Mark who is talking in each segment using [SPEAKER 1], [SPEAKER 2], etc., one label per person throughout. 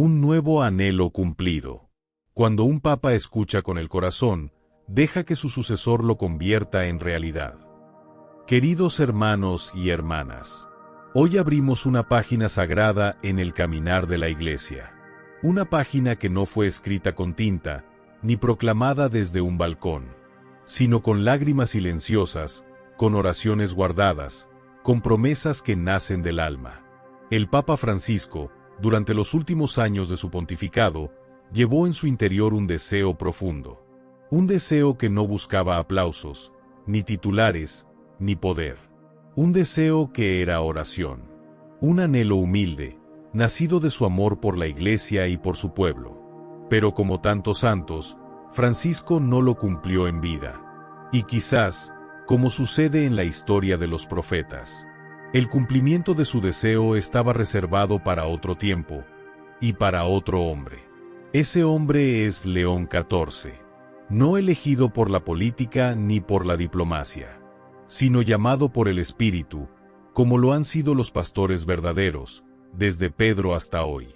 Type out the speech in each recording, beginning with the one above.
[SPEAKER 1] Un nuevo anhelo cumplido. Cuando un papa escucha con el corazón, deja que su sucesor lo convierta en realidad. Queridos hermanos y hermanas, hoy abrimos una página sagrada en el caminar de la Iglesia. Una página que no fue escrita con tinta, ni proclamada desde un balcón, sino con lágrimas silenciosas, con oraciones guardadas, con promesas que nacen del alma. El Papa Francisco, durante los últimos años de su pontificado, llevó en su interior un deseo profundo. Un deseo que no buscaba aplausos, ni titulares, ni poder. Un deseo que era oración. Un anhelo humilde, nacido de su amor por la Iglesia y por su pueblo. Pero como tantos santos, Francisco no lo cumplió en vida. Y quizás, como sucede en la historia de los profetas, el cumplimiento de su deseo estaba reservado para otro tiempo, y para otro hombre. Ese hombre es León XIV, no elegido por la política ni por la diplomacia, sino llamado por el Espíritu, como lo han sido los pastores verdaderos, desde Pedro hasta hoy.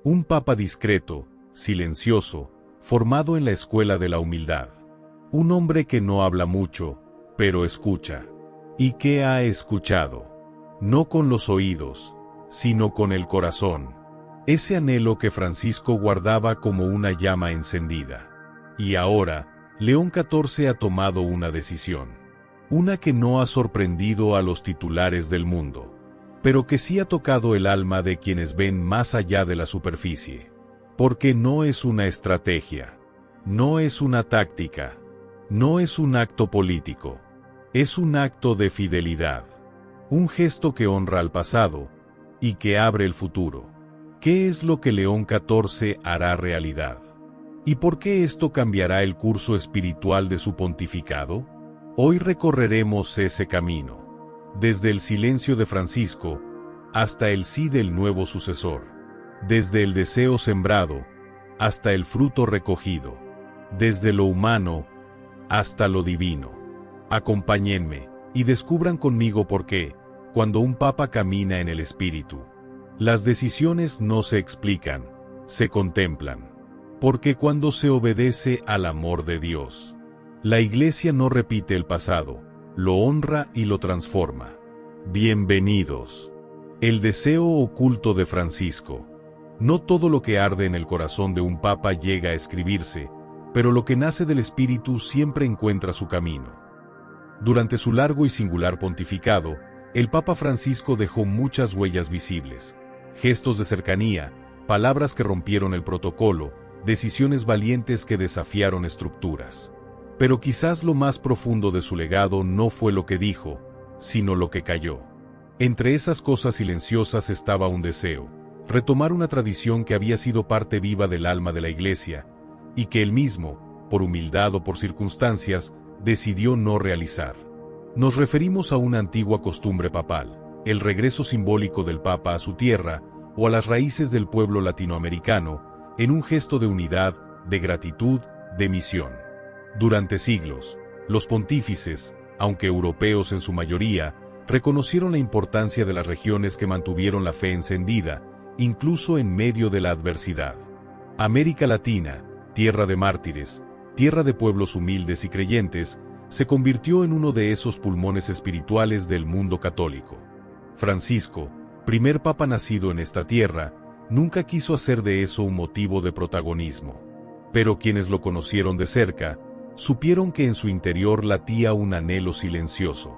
[SPEAKER 1] Un papa discreto, silencioso, formado en la escuela de la humildad. Un hombre que no habla mucho, pero escucha. ¿Y qué ha escuchado? No con los oídos, sino con el corazón. Ese anhelo que Francisco guardaba como una llama encendida. Y ahora, León XIV ha tomado una decisión. Una que no ha sorprendido a los titulares del mundo, pero que sí ha tocado el alma de quienes ven más allá de la superficie. Porque no es una estrategia, no es una táctica, no es un acto político, es un acto de fidelidad. Un gesto que honra al pasado y que abre el futuro. ¿Qué es lo que León XIV hará realidad? ¿Y por qué esto cambiará el curso espiritual de su pontificado? Hoy recorreremos ese camino, desde el silencio de Francisco hasta el sí del nuevo sucesor, desde el deseo sembrado hasta el fruto recogido, desde lo humano hasta lo divino. Acompáñenme y descubran conmigo por qué, cuando un papa camina en el Espíritu, las decisiones no se explican, se contemplan. Porque cuando se obedece al amor de Dios, la Iglesia no repite el pasado, lo honra y lo transforma. Bienvenidos. El deseo oculto de Francisco. No todo lo que arde en el corazón de un papa llega a escribirse, pero lo que nace del Espíritu siempre encuentra su camino. Durante su largo y singular pontificado, el Papa Francisco dejó muchas huellas visibles, gestos de cercanía, palabras que rompieron el protocolo, decisiones valientes que desafiaron estructuras. Pero quizás lo más profundo de su legado no fue lo que dijo, sino lo que calló. Entre esas cosas silenciosas estaba un deseo, retomar una tradición que había sido parte viva del alma de la Iglesia, y que él mismo, por humildad o por circunstancias, decidió no realizar. Nos referimos a una antigua costumbre papal, el regreso simbólico del Papa a su tierra o a las raíces del pueblo latinoamericano, en un gesto de unidad, de gratitud, de misión. Durante siglos, los pontífices, aunque europeos en su mayoría, reconocieron la importancia de las regiones que mantuvieron la fe encendida, incluso en medio de la adversidad. América Latina, tierra de mártires, tierra de pueblos humildes y creyentes, se convirtió en uno de esos pulmones espirituales del mundo católico. Francisco, primer papa nacido en esta tierra, nunca quiso hacer de eso un motivo de protagonismo. Pero quienes lo conocieron de cerca, supieron que en su interior latía un anhelo silencioso.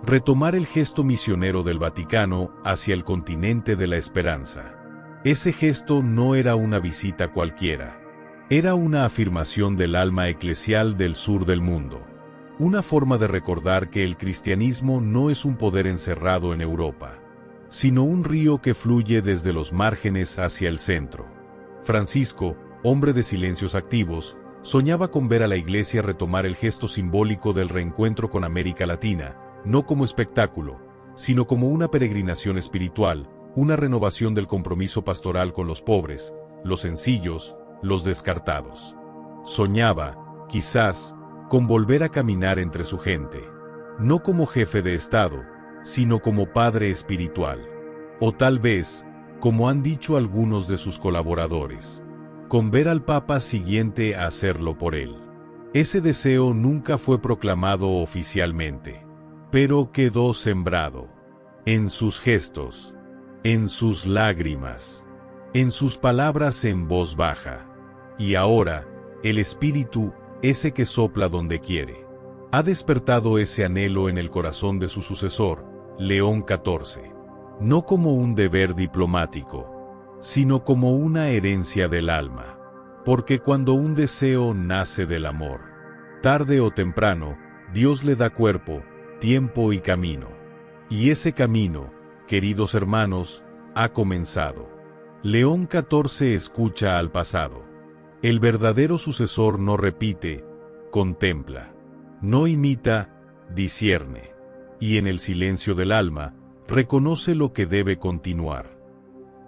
[SPEAKER 1] Retomar el gesto misionero del Vaticano hacia el continente de la esperanza. Ese gesto no era una visita cualquiera. Era una afirmación del alma eclesial del sur del mundo. Una forma de recordar que el cristianismo no es un poder encerrado en Europa, sino un río que fluye desde los márgenes hacia el centro. Francisco, hombre de silencios activos, soñaba con ver a la Iglesia retomar el gesto simbólico del reencuentro con América Latina, no como espectáculo, sino como una peregrinación espiritual, una renovación del compromiso pastoral con los pobres, los sencillos, los descartados. Soñaba, quizás, con volver a caminar entre su gente, no como jefe de Estado, sino como padre espiritual. O tal vez, como han dicho algunos de sus colaboradores, con ver al Papa siguiente a hacerlo por él. Ese deseo nunca fue proclamado oficialmente, pero quedó sembrado en sus gestos, en sus lágrimas, en sus palabras en voz baja. Y ahora, el Espíritu, ese que sopla donde quiere, ha despertado ese anhelo en el corazón de su sucesor, León XIV, no como un deber diplomático, sino como una herencia del alma. Porque cuando un deseo nace del amor, tarde o temprano, Dios le da cuerpo, tiempo y camino. Y ese camino, queridos hermanos, ha comenzado. León XIV escucha al pasado. El verdadero sucesor no repite, contempla, no imita, discierne, y en el silencio del alma, reconoce lo que debe continuar.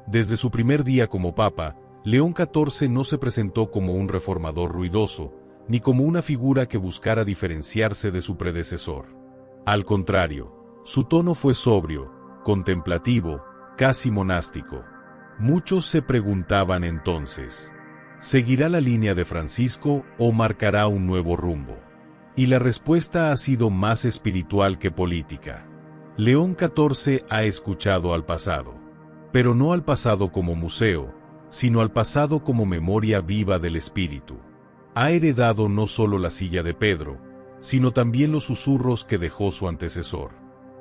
[SPEAKER 1] Desde su primer día como Papa, León XIV no se presentó como un reformador ruidoso, ni como una figura que buscara diferenciarse de su predecesor. Al contrario, su tono fue sobrio, contemplativo, casi monástico. Muchos se preguntaban entonces, ¿seguirá la línea de Francisco o marcará un nuevo rumbo? Y la respuesta ha sido más espiritual que política. León XIV ha escuchado al pasado, pero no al pasado como museo, sino al pasado como memoria viva del espíritu. Ha heredado no solo la silla de Pedro, sino también los susurros que dejó su antecesor,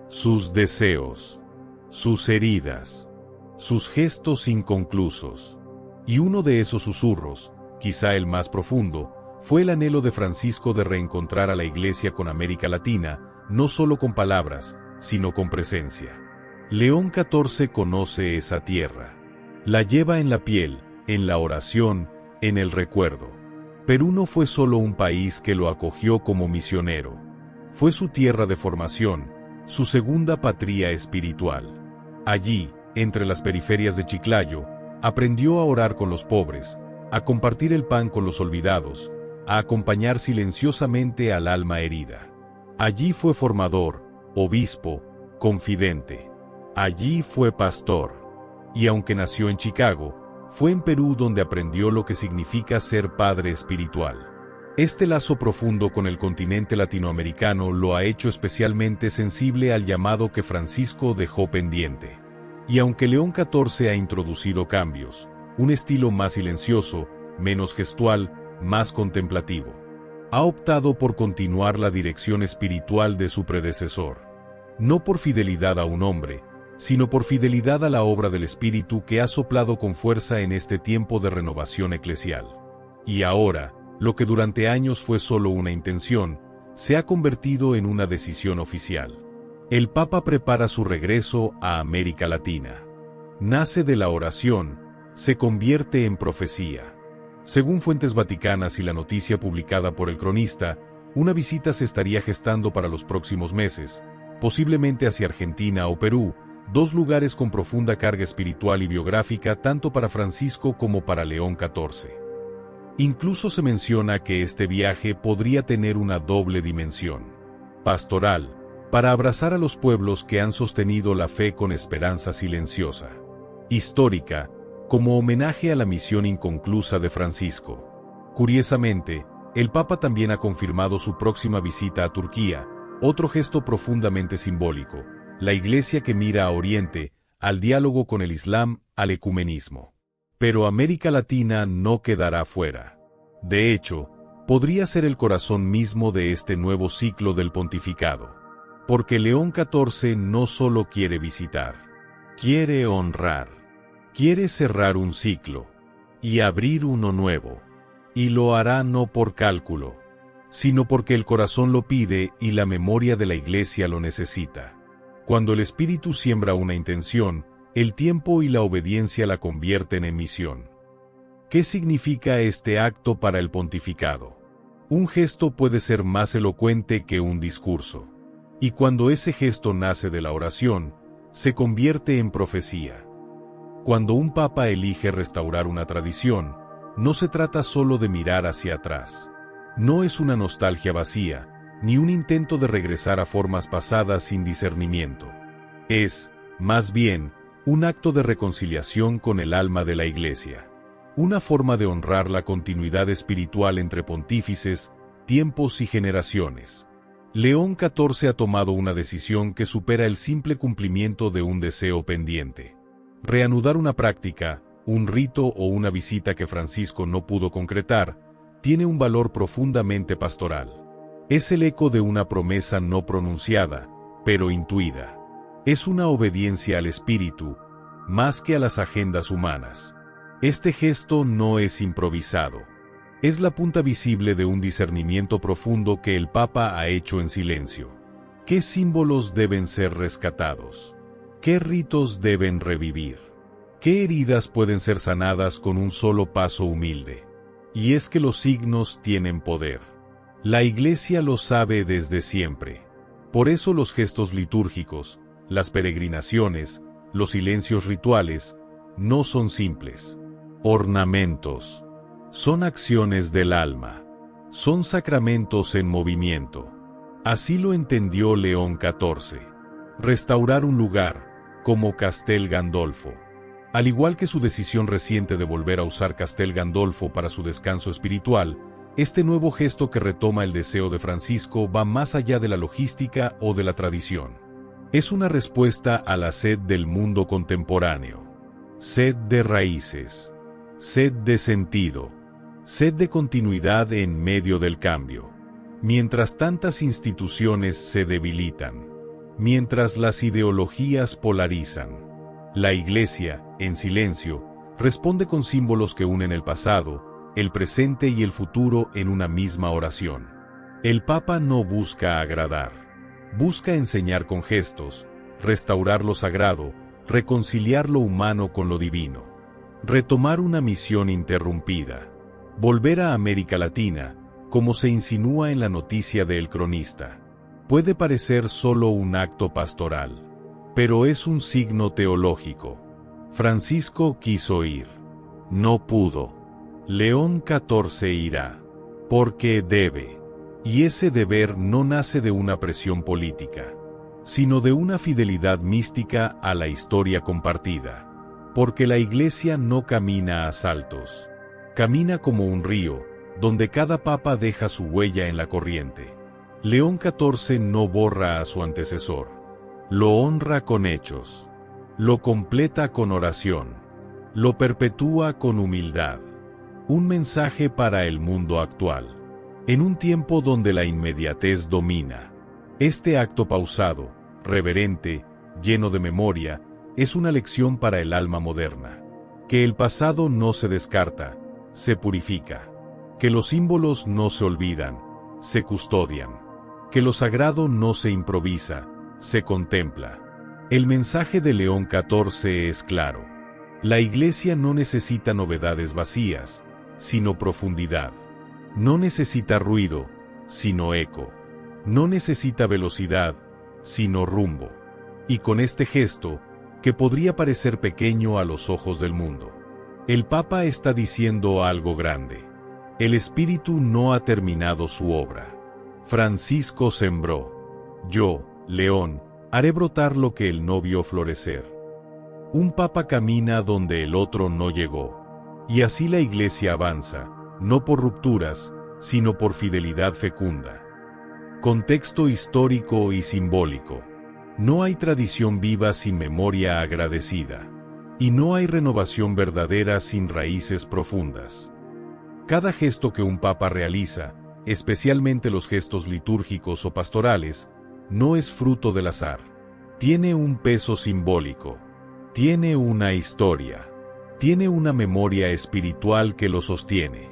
[SPEAKER 1] sus deseos, sus heridas, sus gestos inconclusos. Y uno de esos susurros, quizá el más profundo, fue el anhelo de Francisco de reencontrar a la Iglesia con América Latina, no solo con palabras, sino con presencia. León XIV conoce esa tierra. La lleva en la piel, en la oración, en el recuerdo. Perú no fue solo un país que lo acogió como misionero. Fue su tierra de formación, su segunda patria espiritual. Allí, entre las periferias de Chiclayo, aprendió a orar con los pobres, a compartir el pan con los olvidados, a acompañar silenciosamente al alma herida. Allí fue formador, obispo, confidente. Allí fue pastor. Y aunque nació en Chicago, fue en Perú donde aprendió lo que significa ser padre espiritual. Este lazo profundo con el continente latinoamericano lo ha hecho especialmente sensible al llamado que Francisco dejó pendiente. Y aunque León XIV ha introducido cambios, un estilo más silencioso, menos gestual, más contemplativo, ha optado por continuar la dirección espiritual de su predecesor. No por fidelidad a un hombre, sino por fidelidad a la obra del Espíritu que ha soplado con fuerza en este tiempo de renovación eclesial. Y ahora, lo que durante años fue solo una intención, se ha convertido en una decisión oficial. El Papa prepara su regreso a América Latina. Nace de la oración, se convierte en profecía. Según fuentes vaticanas y la noticia publicada por el cronista, una visita se estaría gestando para los próximos meses, posiblemente hacia Argentina o Perú, dos lugares con profunda carga espiritual y biográfica tanto para Francisco como para León XIV. Incluso se menciona que este viaje podría tener una doble dimensión: pastoral, para abrazar a los pueblos que han sostenido la fe con esperanza silenciosa; histórica, como homenaje a la misión inconclusa de Francisco. Curiosamente, el Papa también ha confirmado su próxima visita a Turquía, otro gesto profundamente simbólico: la Iglesia que mira a Oriente, al diálogo con el Islam, al ecumenismo. Pero América Latina no quedará fuera. De hecho, podría ser el corazón mismo de este nuevo ciclo del pontificado. Porque León XIV no solo quiere visitar, quiere honrar, quiere cerrar un ciclo y abrir uno nuevo. Y lo hará no por cálculo, sino porque el corazón lo pide y la memoria de la Iglesia lo necesita. Cuando el Espíritu siembra una intención, el tiempo y la obediencia la convierten en misión. ¿Qué significa este acto para el pontificado? Un gesto puede ser más elocuente que un discurso. Y cuando ese gesto nace de la oración, se convierte en profecía. Cuando un papa elige restaurar una tradición, no se trata solo de mirar hacia atrás. No es una nostalgia vacía, ni un intento de regresar a formas pasadas sin discernimiento. Es, más bien, un acto de reconciliación con el alma de la Iglesia, una forma de honrar la continuidad espiritual entre pontífices, tiempos y generaciones. León XIV ha tomado una decisión que supera el simple cumplimiento de un deseo pendiente. Reanudar una práctica, un rito o una visita que Francisco no pudo concretar, tiene un valor profundamente pastoral. Es el eco de una promesa no pronunciada, pero intuida. Es una obediencia al espíritu, más que a las agendas humanas. Este gesto no es improvisado. Es la punta visible de un discernimiento profundo que el Papa ha hecho en silencio. ¿Qué símbolos deben ser rescatados? ¿Qué ritos deben revivir? ¿Qué heridas pueden ser sanadas con un solo paso humilde? Y es que los signos tienen poder. La Iglesia lo sabe desde siempre. Por eso los gestos litúrgicos, las peregrinaciones, los silencios rituales, no son simples ornamentos. Son acciones del alma. Son sacramentos en movimiento. Así lo entendió León XIV. Restaurar un lugar, como Castel Gandolfo. Al igual que su decisión reciente de volver a usar Castel Gandolfo para su descanso espiritual, este nuevo gesto que retoma el deseo de Francisco va más allá de la logística o de la tradición. Es una respuesta a la sed del mundo contemporáneo. Sed de raíces. Sed de sentido. Sed de continuidad en medio del cambio. Mientras tantas instituciones se debilitan. Mientras las ideologías polarizan. La Iglesia, en silencio, responde con símbolos que unen el pasado, el presente y el futuro en una misma oración. El Papa no busca agradar. Busca enseñar con gestos, restaurar lo sagrado, reconciliar lo humano con lo divino. Retomar una misión interrumpida. Volver a América Latina, como se insinúa en la noticia de El Cronista. Puede parecer solo un acto pastoral, pero es un signo teológico. Francisco quiso ir. No pudo. León XIV irá. Porque debe. Y ese deber no nace de una presión política, sino de una fidelidad mística a la historia compartida. Porque la Iglesia no camina a saltos. Camina como un río, donde cada papa deja su huella en la corriente. León XIV no borra a su antecesor. Lo honra con hechos. Lo completa con oración. Lo perpetúa con humildad. Un mensaje para el mundo actual. En un tiempo donde la inmediatez domina. Este acto pausado, reverente, lleno de memoria, es una lección para el alma moderna. Que el pasado no se descarta, se purifica. Que los símbolos no se olvidan, se custodian. Que lo sagrado no se improvisa, se contempla. El mensaje de León XIV es claro. La Iglesia no necesita novedades vacías, sino profundidad. No necesita ruido, sino eco. No necesita velocidad, sino rumbo. Y con este gesto, que podría parecer pequeño a los ojos del mundo, el Papa está diciendo algo grande. El Espíritu no ha terminado su obra. Francisco sembró. Yo, León, haré brotar lo que él no vio florecer. Un Papa camina donde el otro no llegó. Y así la Iglesia avanza, no por rupturas, sino por fidelidad fecunda. Contexto histórico y simbólico. No hay tradición viva sin memoria agradecida. Y no hay renovación verdadera sin raíces profundas. Cada gesto que un papa realiza, especialmente los gestos litúrgicos o pastorales, no es fruto del azar. Tiene un peso simbólico. Tiene una historia. Tiene una memoria espiritual que lo sostiene.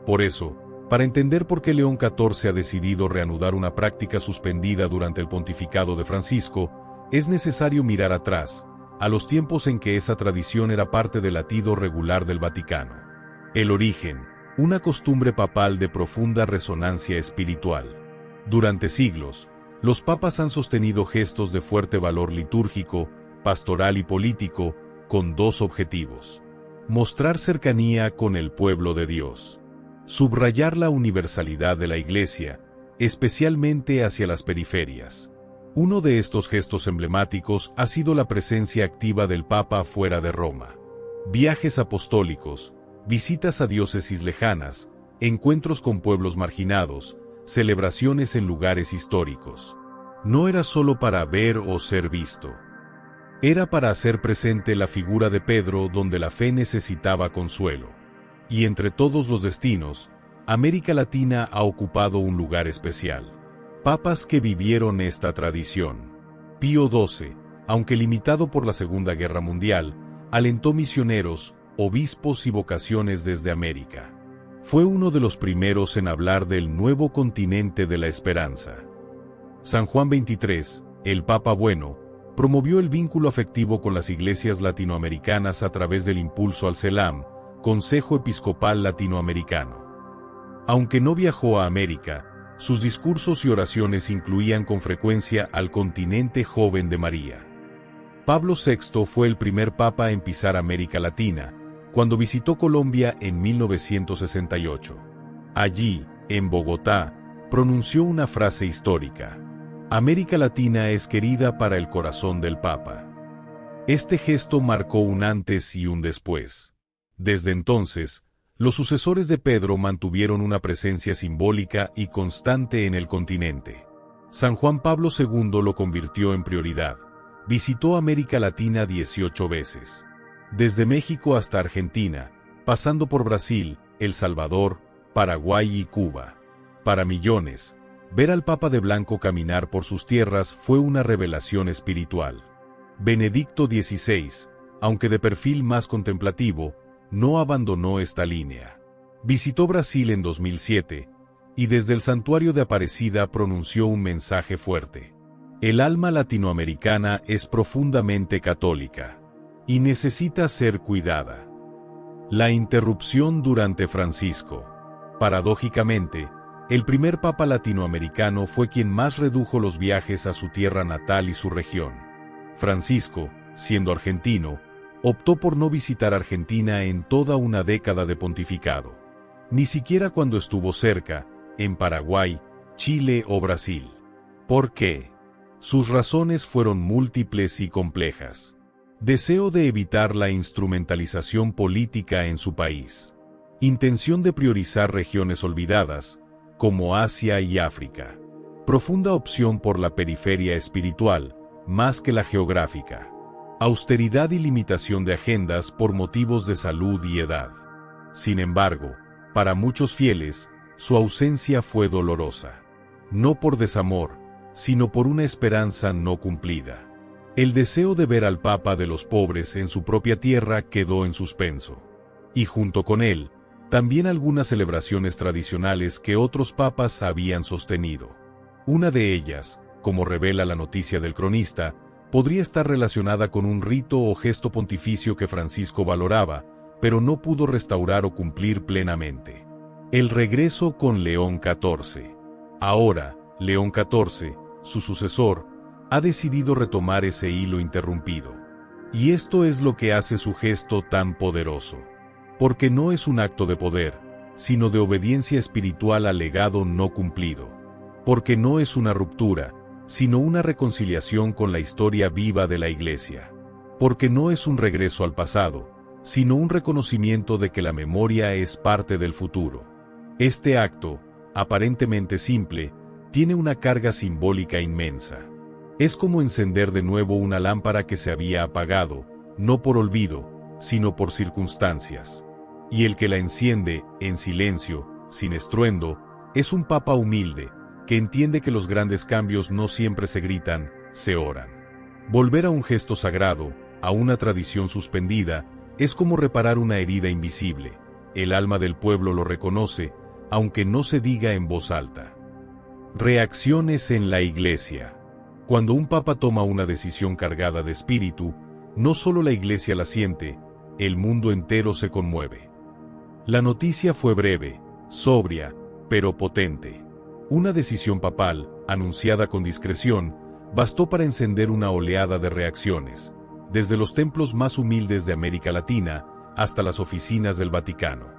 [SPEAKER 1] Por eso, para entender por qué León XIV ha decidido reanudar una práctica suspendida durante el pontificado de Francisco, es necesario mirar atrás, a los tiempos en que esa tradición era parte del latido regular del Vaticano. El origen, una costumbre papal de profunda resonancia espiritual. Durante siglos, los papas han sostenido gestos de fuerte valor litúrgico, pastoral y político, con dos objetivos: mostrar cercanía con el pueblo de Dios. Subrayar la universalidad de la Iglesia, especialmente hacia las periferias. Uno de estos gestos emblemáticos ha sido la presencia activa del Papa fuera de Roma. Viajes apostólicos, visitas a diócesis lejanas, encuentros con pueblos marginados, celebraciones en lugares históricos. No era solo para ver o ser visto. Era para hacer presente la figura de Pedro donde la fe necesitaba consuelo. Y entre todos los destinos, América Latina ha ocupado un lugar especial. Papas que vivieron esta tradición. Pío XII, aunque limitado por la Segunda Guerra Mundial, alentó misioneros, obispos y vocaciones desde América. Fue uno de los primeros en hablar del nuevo continente de la esperanza. San Juan XXIII, el Papa Bueno, promovió el vínculo afectivo con las iglesias latinoamericanas a través del impulso al CELAM, Consejo Episcopal Latinoamericano. Aunque no viajó a América, sus discursos y oraciones incluían con frecuencia al continente joven de María. Pablo VI fue el primer papa en pisar América Latina, cuando visitó Colombia en 1968. Allí, en Bogotá, pronunció una frase histórica: América Latina es querida para el corazón del Papa. Este gesto marcó un antes y un después. Desde entonces, los sucesores de Pedro mantuvieron una presencia simbólica y constante en el continente. San Juan Pablo II lo convirtió en prioridad. Visitó América Latina 18 veces. Desde México hasta Argentina, pasando por Brasil, El Salvador, Paraguay y Cuba. Para millones, ver al Papa de blanco caminar por sus tierras fue una revelación espiritual. Benedicto XVI, aunque de perfil más contemplativo, no abandonó esta línea. Visitó Brasil en 2007, y desde el santuario de Aparecida pronunció un mensaje fuerte. El alma latinoamericana es profundamente católica, y necesita ser cuidada. La interrupción durante Francisco. Paradójicamente, el primer papa latinoamericano fue quien más redujo los viajes a su tierra natal y su región. Francisco, siendo argentino, optó por no visitar Argentina en toda una década de pontificado. Ni siquiera cuando estuvo cerca, en Paraguay, Chile o Brasil. ¿Por qué? Sus razones fueron múltiples y complejas. Deseo de evitar la instrumentalización política en su país. Intención de priorizar regiones olvidadas, como Asia y África. Profunda opción por la periferia espiritual, más que la geográfica. Austeridad y limitación de agendas por motivos de salud y edad. Sin embargo, para muchos fieles, su ausencia fue dolorosa. No por desamor, sino por una esperanza no cumplida. El deseo de ver al Papa de los pobres en su propia tierra quedó en suspenso. Y junto con él, también algunas celebraciones tradicionales que otros papas habían sostenido. Una de ellas, como revela la noticia del cronista, podría estar relacionada con un rito o gesto pontificio que Francisco valoraba, pero no pudo restaurar o cumplir plenamente. El regreso con León XIV. Ahora, León XIV, su sucesor, ha decidido retomar ese hilo interrumpido. Y esto es lo que hace su gesto tan poderoso. Porque no es un acto de poder, sino de obediencia espiritual al legado no cumplido. Porque no es una ruptura, sino una reconciliación con la historia viva de la Iglesia. Porque no es un regreso al pasado, sino un reconocimiento de que la memoria es parte del futuro. Este acto, aparentemente simple, tiene una carga simbólica inmensa. Es como encender de nuevo una lámpara que se había apagado, no por olvido, sino por circunstancias. Y el que la enciende, en silencio, sin estruendo, es un papa humilde, que entiende que los grandes cambios no siempre se gritan, se oran. Volver a un gesto sagrado, a una tradición suspendida, es como reparar una herida invisible. El alma del pueblo lo reconoce, aunque no se diga en voz alta. Reacciones en la Iglesia. Cuando un papa toma una decisión cargada de espíritu, no solo la Iglesia la siente, el mundo entero se conmueve. La noticia fue breve, sobria, pero potente. Una decisión papal, anunciada con discreción, bastó para encender una oleada de reacciones, desde los templos más humildes de América Latina hasta las oficinas del Vaticano.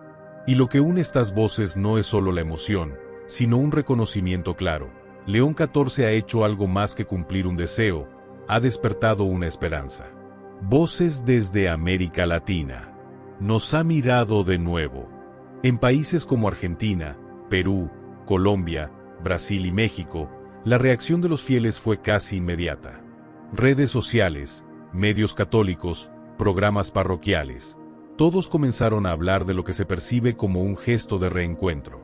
[SPEAKER 1] Y lo que une estas voces no es solo la emoción, sino un reconocimiento claro: León XIV ha hecho algo más que cumplir un deseo, ha despertado una esperanza. Voces desde América Latina. Nos ha mirado de nuevo. En países como Argentina, Perú, Colombia, Brasil y México, la reacción de los fieles fue casi inmediata. Redes sociales, medios católicos, programas parroquiales, todos comenzaron a hablar de lo que se percibe como un gesto de reencuentro.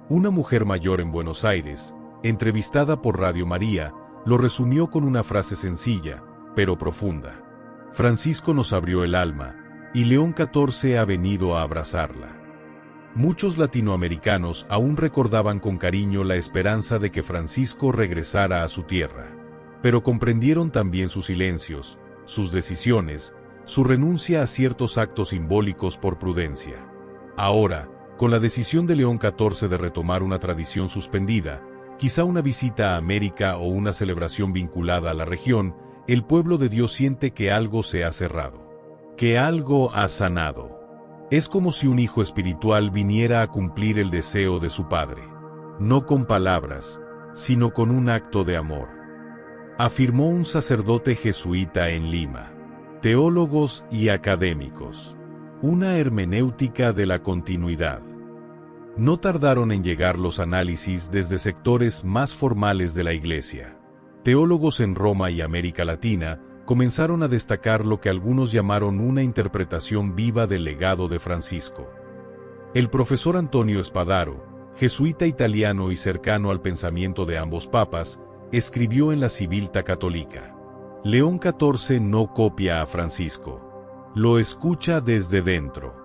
[SPEAKER 1] Una mujer mayor en Buenos Aires, entrevistada por Radio María, lo resumió con una frase sencilla, pero profunda. Francisco nos abrió el alma, y León XIV ha venido a abrazarla. Muchos latinoamericanos aún recordaban con cariño la esperanza de que Francisco regresara a su tierra, pero comprendieron también sus silencios, sus decisiones, su renuncia a ciertos actos simbólicos por prudencia. Ahora, con la decisión de León XIV de retomar una tradición suspendida, quizá una visita a América o una celebración vinculada a la región, el pueblo de Dios siente que algo se ha cerrado, que algo ha sanado. Es como si un hijo espiritual viniera a cumplir el deseo de su padre, no con palabras, sino con un acto de amor. Afirmó un sacerdote jesuita en Lima. Teólogos y académicos. Una hermenéutica de la continuidad. No tardaron en llegar los análisis desde sectores más formales de la Iglesia. Teólogos en Roma y América Latina comenzaron a destacar lo que algunos llamaron una interpretación viva del legado de Francisco. El profesor Antonio Spadaro, jesuita italiano y cercano al pensamiento de ambos papas, escribió en la Civiltà Católica: León XIV no copia a Francisco, lo escucha desde dentro,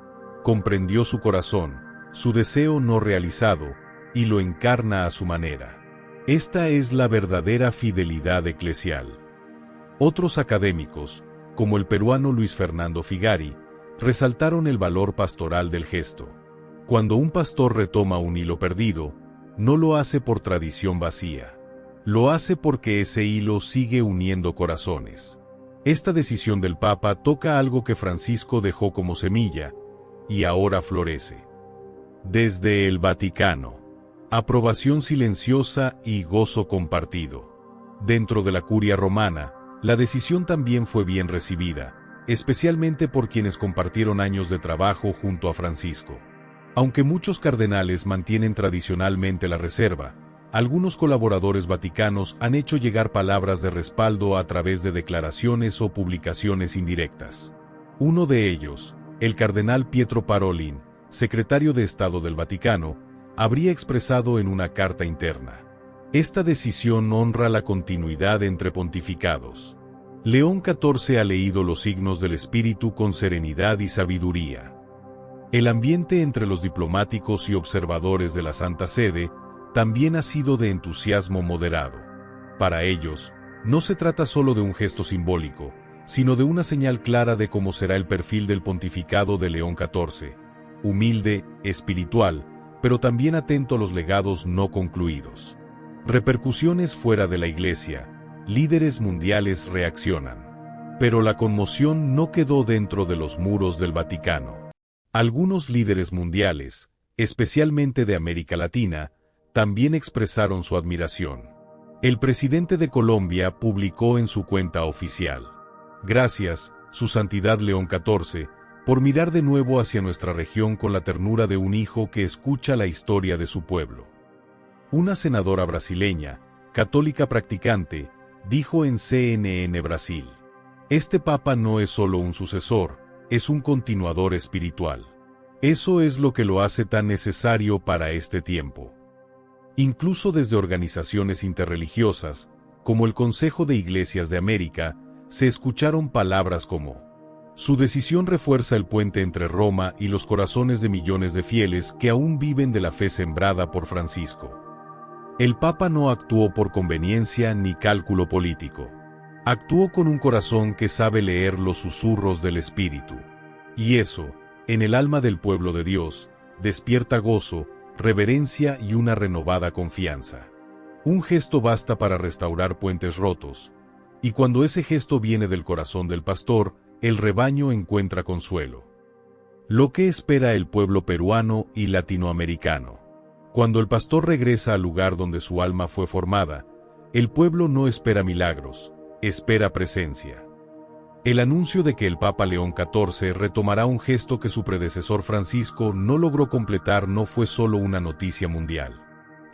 [SPEAKER 1] comprendió su corazón, su deseo no realizado, y lo encarna a su manera. Esta es la verdadera fidelidad eclesial. Otros académicos, como el peruano Luis Fernando Figari, resaltaron el valor pastoral del gesto. Cuando un pastor retoma un hilo perdido, no lo hace por tradición vacía. Lo hace porque ese hilo sigue uniendo corazones. Esta decisión del Papa toca algo que Francisco dejó como semilla, y ahora florece. Desde el Vaticano. Aprobación silenciosa y gozo compartido. Dentro de la curia romana, la decisión también fue bien recibida, especialmente por quienes compartieron años de trabajo junto a Francisco. Aunque muchos cardenales mantienen tradicionalmente la reserva, algunos colaboradores vaticanos han hecho llegar palabras de respaldo a través de declaraciones o publicaciones indirectas. Uno de ellos, el cardenal Pietro Parolin, secretario de Estado del Vaticano, habría expresado en una carta interna: esta decisión honra la continuidad entre pontificados. León XIV ha leído los signos del espíritu con serenidad y sabiduría. El ambiente entre los diplomáticos y observadores de la Santa Sede también ha sido de entusiasmo moderado. Para ellos, no se trata solo de un gesto simbólico, sino de una señal clara de cómo será el perfil del pontificado de León XIV: humilde, espiritual, pero también atento a los legados no concluidos. Repercusiones fuera de la Iglesia, líderes mundiales reaccionan. Pero la conmoción no quedó dentro de los muros del Vaticano. Algunos líderes mundiales, especialmente de América Latina, también expresaron su admiración. El presidente de Colombia publicó en su cuenta oficial: gracias, Su Santidad León XIV, por mirar de nuevo hacia nuestra región con la ternura de un hijo que escucha la historia de su pueblo. Una senadora brasileña, católica practicante, dijo en CNN Brasil: este Papa no es solo un sucesor, es un continuador espiritual. Eso es lo que lo hace tan necesario para este tiempo. Incluso desde organizaciones interreligiosas, como el Consejo de Iglesias de América, se escucharon palabras como: su decisión refuerza el puente entre Roma y los corazones de millones de fieles que aún viven de la fe sembrada por Francisco. El Papa no actuó por conveniencia ni cálculo político. Actuó con un corazón que sabe leer los susurros del Espíritu. Y eso, en el alma del pueblo de Dios, despierta gozo, reverencia y una renovada confianza. Un gesto basta para restaurar puentes rotos, y cuando ese gesto viene del corazón del pastor, el rebaño encuentra consuelo. Lo que espera el pueblo peruano y latinoamericano. Cuando el pastor regresa al lugar donde su alma fue formada, el pueblo no espera milagros, espera presencia. El anuncio de que el Papa León XIV retomará un gesto que su predecesor Francisco no logró completar no fue solo una noticia mundial.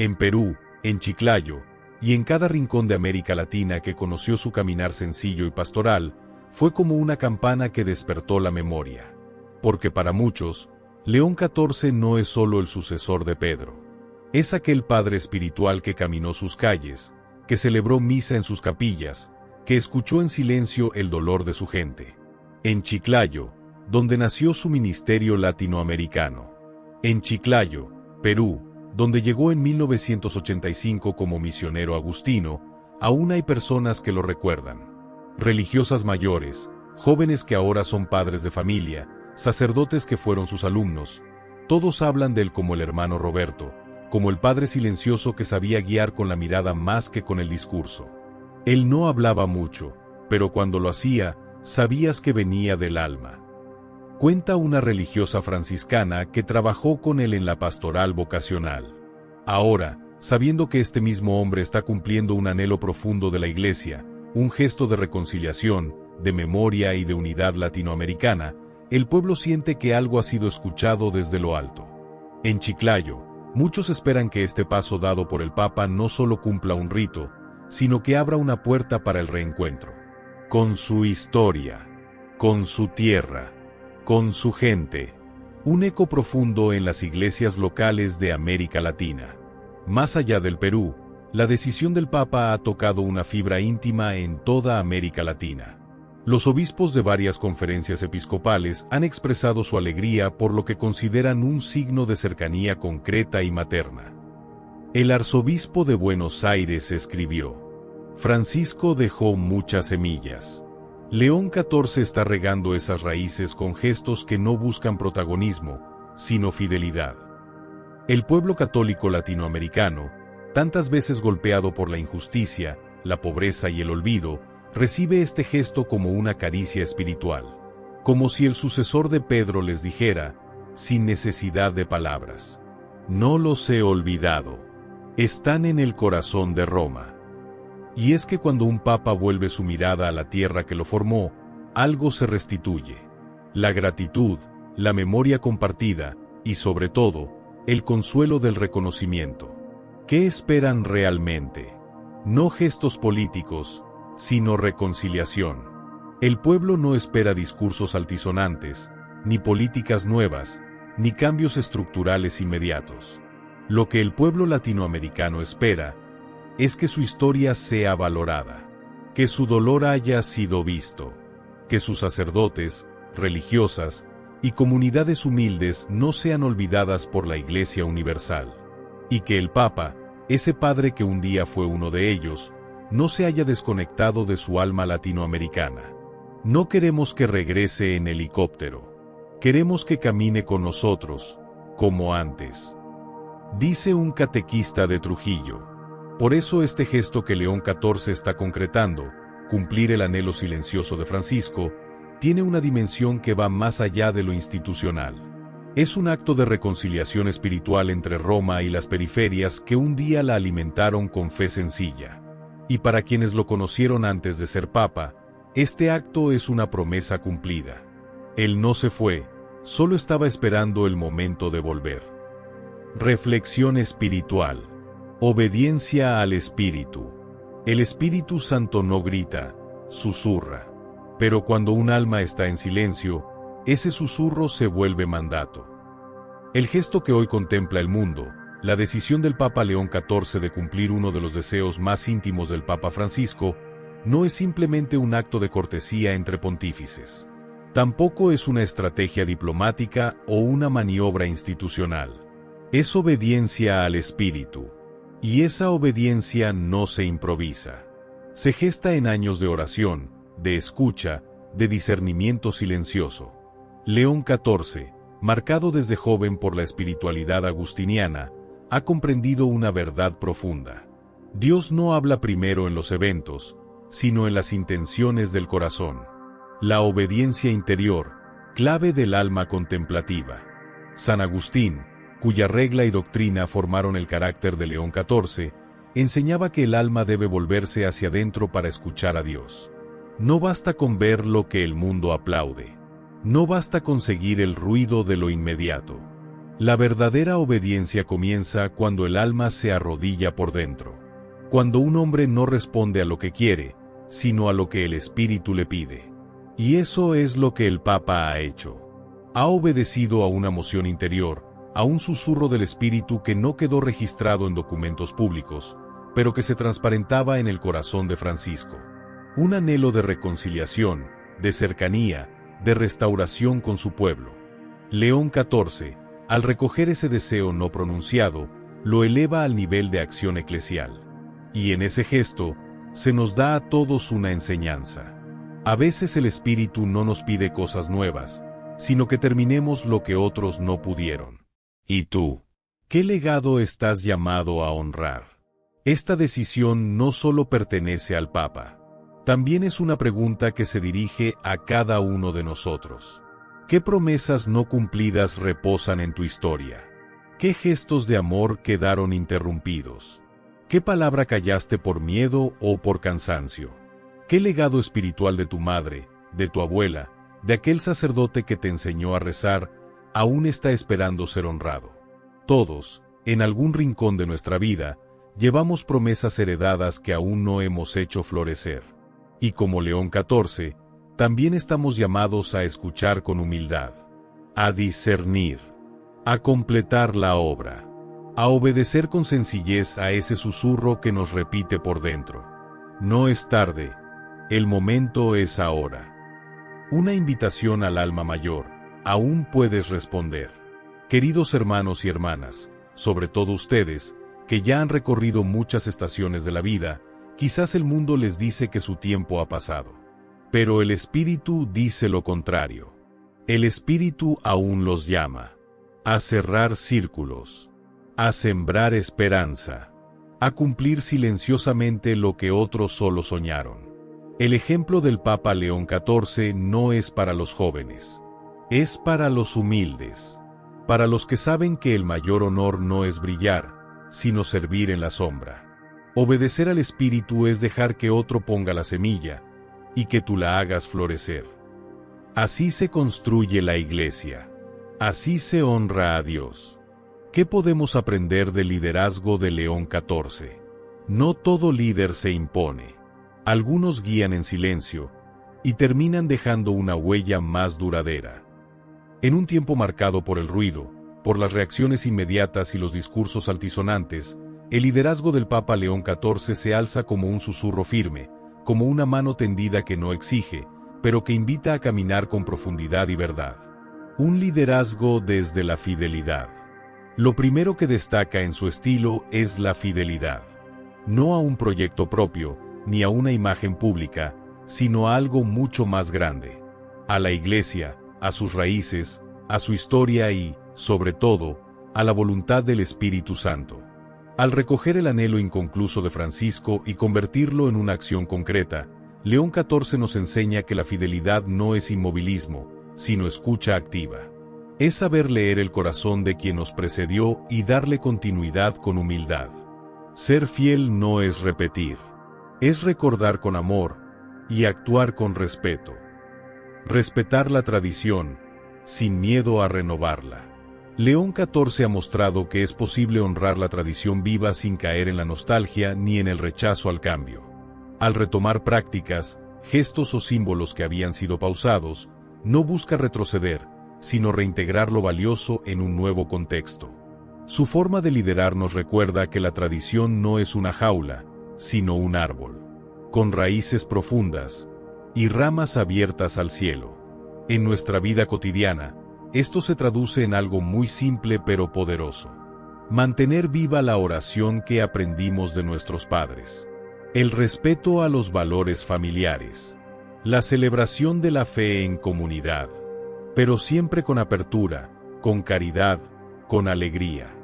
[SPEAKER 1] En Perú, en Chiclayo, y en cada rincón de América Latina que conoció su caminar sencillo y pastoral, fue como una campana que despertó la memoria. Porque para muchos, León XIV no es solo el sucesor de Pedro. Es aquel padre espiritual que caminó sus calles, que celebró misa en sus capillas, que escuchó en silencio el dolor de su gente. En Chiclayo, donde nació su ministerio latinoamericano. En Chiclayo, Perú, donde llegó en 1985 como misionero agustino, aún hay personas que lo recuerdan. Religiosas mayores, jóvenes que ahora son padres de familia, sacerdotes que fueron sus alumnos, todos hablan de él como el hermano Roberto, como el padre silencioso que sabía guiar con la mirada más que con el discurso. Él no hablaba mucho, pero cuando lo hacía, sabías que venía del alma. Cuenta una religiosa franciscana que trabajó con él en la pastoral vocacional. Ahora, sabiendo que este mismo hombre está cumpliendo un anhelo profundo de la Iglesia, un gesto de reconciliación, de memoria y de unidad latinoamericana, el pueblo siente que algo ha sido escuchado desde lo alto. En Chiclayo, muchos esperan que este paso dado por el Papa no solo cumpla un rito, sino que abra una puerta para el reencuentro. Con su historia, con su tierra, con su gente. Un eco profundo en las iglesias locales de América Latina. Más allá del Perú, la decisión del Papa ha tocado una fibra íntima en toda América Latina. Los obispos de varias conferencias episcopales han expresado su alegría por lo que consideran un signo de cercanía concreta y materna. El arzobispo de Buenos Aires escribió: Francisco dejó muchas semillas. León XIV está regando esas raíces con gestos que no buscan protagonismo, sino fidelidad. El pueblo católico latinoamericano, tantas veces golpeado por la injusticia, la pobreza y el olvido, recibe este gesto como una caricia espiritual, como si el sucesor de Pedro les dijera, sin necesidad de palabras: no los he olvidado, están en el corazón de Roma. Y es que cuando un papa vuelve su mirada a la tierra que lo formó, algo se restituye. La gratitud, la memoria compartida, y sobre todo, el consuelo del reconocimiento. ¿Qué esperan realmente? No gestos políticos, sino reconciliación. El pueblo no espera discursos altisonantes, ni políticas nuevas, ni cambios estructurales inmediatos. Lo que el pueblo latinoamericano espera es que su historia sea valorada, que su dolor haya sido visto, que sus sacerdotes, religiosas y comunidades humildes no sean olvidadas por la Iglesia Universal, y que el Papa, ese padre que un día fue uno de ellos, no se haya desconectado de su alma latinoamericana. No queremos que regrese en helicóptero, queremos que camine con nosotros, como antes. Dice un catequista de Trujillo. Por eso este gesto que León XIV está concretando, cumplir el anhelo silencioso de Francisco, tiene una dimensión que va más allá de lo institucional. Es un acto de reconciliación espiritual entre Roma y las periferias que un día la alimentaron con fe sencilla. Y para quienes lo conocieron antes de ser papa, este acto es una promesa cumplida. Él no se fue, solo estaba esperando el momento de volver. Reflexión espiritual. Obediencia al Espíritu. El Espíritu Santo no grita, susurra. Pero cuando un alma está en silencio, ese susurro se vuelve mandato. El gesto que hoy contempla el mundo, la decisión del Papa León XIV de cumplir uno de los deseos más íntimos del Papa Francisco, no es simplemente un acto de cortesía entre pontífices. Tampoco es una estrategia diplomática o una maniobra institucional. Es obediencia al Espíritu. Y esa obediencia no se improvisa. Se gesta en años de oración, de escucha, de discernimiento silencioso. León XIV, marcado desde joven por la espiritualidad agustiniana, ha comprendido una verdad profunda. Dios no habla primero en los eventos, sino en las intenciones del corazón. La obediencia interior, clave del alma contemplativa. San Agustín, cuya regla y doctrina formaron el carácter de León XIV, enseñaba que el alma debe volverse hacia adentro para escuchar a Dios. No basta con ver lo que el mundo aplaude. No basta con seguir el ruido de lo inmediato. La verdadera obediencia comienza cuando el alma se arrodilla por dentro. Cuando un hombre no responde a lo que quiere, sino a lo que el Espíritu le pide. Y eso es lo que el Papa ha hecho. Ha obedecido a una moción interior, a un susurro del Espíritu que no quedó registrado en documentos públicos, pero que se transparentaba en el corazón de Francisco. Un anhelo de reconciliación, de cercanía, de restauración con su pueblo. León XIV, al recoger ese deseo no pronunciado, lo eleva al nivel de acción eclesial. Y en ese gesto, se nos da a todos una enseñanza. A veces el Espíritu no nos pide cosas nuevas, sino que terminemos lo que otros no pudieron. ¿Y tú? ¿Qué legado estás llamado a honrar? Esta decisión no solo pertenece al Papa. También es una pregunta que se dirige a cada uno de nosotros. ¿Qué promesas no cumplidas reposan en tu historia? ¿Qué gestos de amor quedaron interrumpidos? ¿Qué palabra callaste por miedo o por cansancio? ¿Qué legado espiritual de tu madre, de tu abuela, de aquel sacerdote que te enseñó a rezar, aún está esperando ser honrado? Todos, en algún rincón de nuestra vida, llevamos promesas heredadas que aún no hemos hecho florecer. Y como León XIV, también estamos llamados a escuchar con humildad, a discernir, a completar la obra, a obedecer con sencillez a ese susurro que nos repite por dentro. No es tarde, el momento es ahora. Una invitación al alma mayor, aún puedes responder. Queridos hermanos y hermanas, sobre todo ustedes, que ya han recorrido muchas estaciones de la vida, quizás el mundo les dice que su tiempo ha pasado. Pero el Espíritu dice lo contrario. El Espíritu aún los llama a cerrar círculos, a sembrar esperanza, a cumplir silenciosamente lo que otros solo soñaron. El ejemplo del Papa León XIV no es para los jóvenes, es para los humildes, para los que saben que el mayor honor no es brillar, sino servir en la sombra. Obedecer al Espíritu es dejar que otro ponga la semilla, y que tú la hagas florecer. Así se construye la Iglesia. Así se honra a Dios. ¿Qué podemos aprender del liderazgo de León XIV? No todo líder se impone. Algunos guían en silencio, y terminan dejando una huella más duradera. En un tiempo marcado por el ruido, por las reacciones inmediatas y los discursos altisonantes, el liderazgo del Papa León XIV se alza como un susurro firme, como una mano tendida que no exige, pero que invita a caminar con profundidad y verdad. Un liderazgo desde la fidelidad. Lo primero que destaca en su estilo es la fidelidad. No a un proyecto propio, ni a una imagen pública, sino a algo mucho más grande. A la Iglesia, a sus raíces, a su historia y, sobre todo, a la voluntad del Espíritu Santo. Al recoger el anhelo inconcluso de Francisco y convertirlo en una acción concreta, León XIV nos enseña que la fidelidad no es inmovilismo, sino escucha activa. Es saber leer el corazón de quien nos precedió y darle continuidad con humildad. Ser fiel no es repetir, es recordar con amor y actuar con respeto. Respetar la tradición, sin miedo a renovarla. León XIV ha mostrado que es posible honrar la tradición viva sin caer en la nostalgia ni en el rechazo al cambio. Al retomar prácticas, gestos o símbolos que habían sido pausados, no busca retroceder, sino reintegrar lo valioso en un nuevo contexto. Su forma de liderar nos recuerda que la tradición no es una jaula, sino un árbol, con raíces profundas y ramas abiertas al cielo. En nuestra vida cotidiana, esto se traduce en algo muy simple pero poderoso. Mantener viva la oración que aprendimos de nuestros padres. El respeto a los valores familiares. La celebración de la fe en comunidad. Pero siempre con apertura, con caridad, con alegría.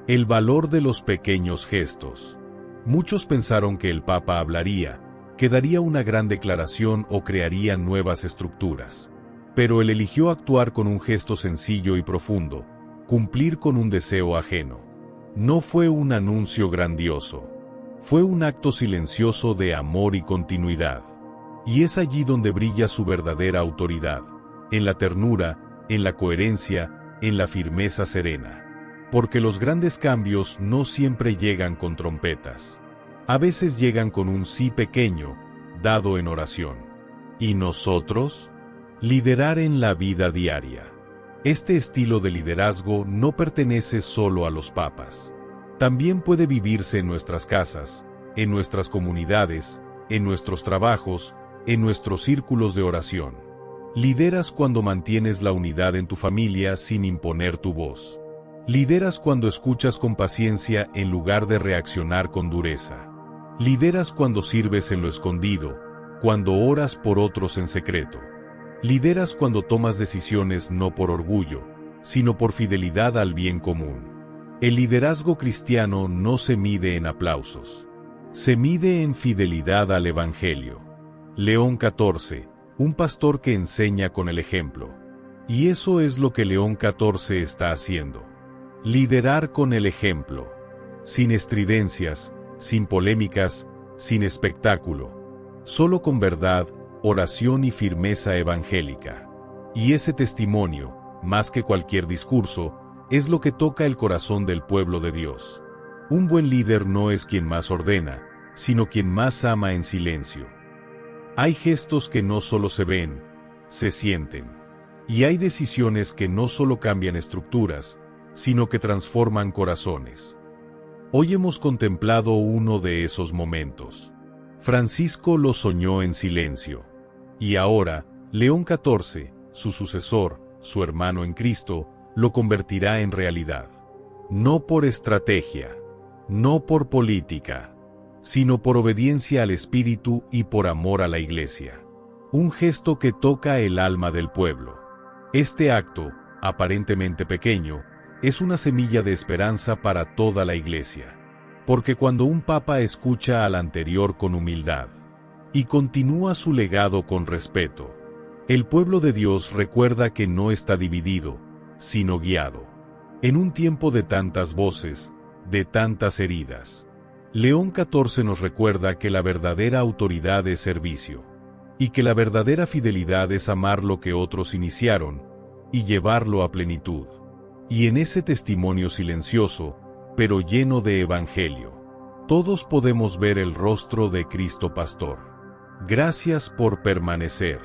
[SPEAKER 1] El valor de los pequeños gestos. Muchos pensaron que el Papa hablaría, que daría una gran declaración o crearía nuevas estructuras. Pero él eligió actuar con un gesto sencillo y profundo, cumplir con un deseo ajeno. No fue un anuncio grandioso. Fue un acto silencioso de amor y continuidad. Y es allí donde brilla su verdadera autoridad, en la ternura, en la coherencia, en la firmeza serena. Porque los grandes cambios no siempre llegan con trompetas. A veces llegan con un sí pequeño, dado en oración. ¿Y nosotros? Liderar en la vida diaria. Este estilo de liderazgo no pertenece solo a los papas. También puede vivirse en nuestras casas, en nuestras comunidades, en nuestros trabajos, en nuestros círculos de oración. Lideras cuando mantienes la unidad en tu familia sin imponer tu voz. Lideras cuando escuchas con paciencia en lugar de reaccionar con dureza. Lideras cuando sirves en lo escondido, cuando oras por otros en secreto. Lideras cuando tomas decisiones no por orgullo, sino por fidelidad al bien común. El liderazgo cristiano no se mide en aplausos. Se mide en fidelidad al Evangelio. León XIV, un pastor que enseña con el ejemplo. Y eso es lo que León XIV está haciendo. Liderar con el ejemplo. Sin estridencias, sin polémicas, sin espectáculo. Solo con verdad, oración y firmeza evangélica. Y ese testimonio, más que cualquier discurso, es lo que toca el corazón del pueblo de Dios. Un buen líder no es quien más ordena, sino quien más ama en silencio. Hay gestos que no solo se ven, se sienten. Y hay decisiones que no solo cambian estructuras, sino que transforman corazones. Hoy hemos contemplado uno de esos momentos. Francisco lo soñó en silencio. Y ahora, León XIV, su sucesor, su hermano en Cristo, lo convertirá en realidad. No por estrategia, no por política, sino por obediencia al Espíritu y por amor a la Iglesia. Un gesto que toca el alma del pueblo. Este acto, aparentemente pequeño, es una semilla de esperanza para toda la Iglesia. Porque cuando un papa escucha al anterior con humildad, y continúa su legado con respeto, el pueblo de Dios recuerda que no está dividido, sino guiado. En un tiempo de tantas voces, de tantas heridas, León XIV nos recuerda que la verdadera autoridad es servicio, y que la verdadera fidelidad es amar lo que otros iniciaron, y llevarlo a plenitud. Y en ese testimonio silencioso, pero lleno de evangelio, todos podemos ver el rostro de Cristo Pastor. Gracias por permanecer.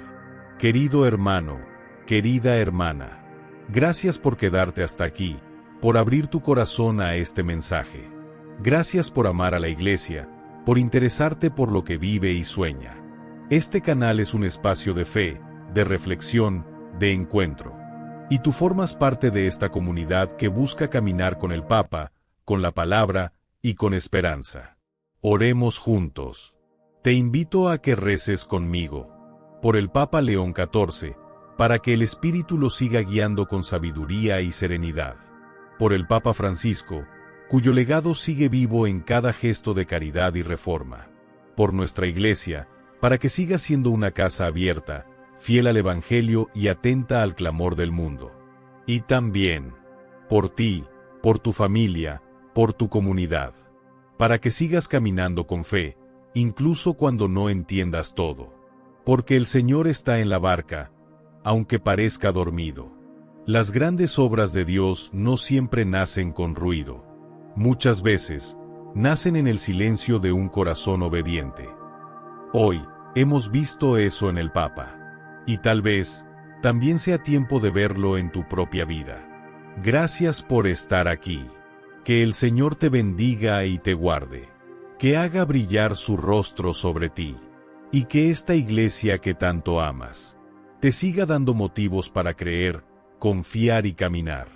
[SPEAKER 1] Querido hermano, querida hermana. Gracias por quedarte hasta aquí, por abrir tu corazón a este mensaje. Gracias por amar a la Iglesia, por interesarte por lo que vive y sueña. Este canal es un espacio de fe, de reflexión, de encuentro. Y tú formas parte de esta comunidad que busca caminar con el Papa, con la palabra y con esperanza. Oremos juntos. Te invito a que reces conmigo, por el Papa León XIV, para que el Espíritu lo siga guiando con sabiduría y serenidad. Por el Papa Francisco, cuyo legado sigue vivo en cada gesto de caridad y reforma. Por nuestra Iglesia, para que siga siendo una casa abierta, fiel al Evangelio y atenta al clamor del mundo. Y también, por ti, por tu familia, por tu comunidad, para que sigas caminando con fe, incluso cuando no entiendas todo. Porque el Señor está en la barca, aunque parezca dormido. Las grandes obras de Dios no siempre nacen con ruido. Muchas veces, nacen en el silencio de un corazón obediente. Hoy, hemos visto eso en el Papa. Y tal vez, también sea tiempo de verlo en tu propia vida. Gracias por estar aquí. Que el Señor te bendiga y te guarde. Que haga brillar su rostro sobre ti. Y que esta Iglesia que tanto amas, te siga dando motivos para creer, confiar y caminar.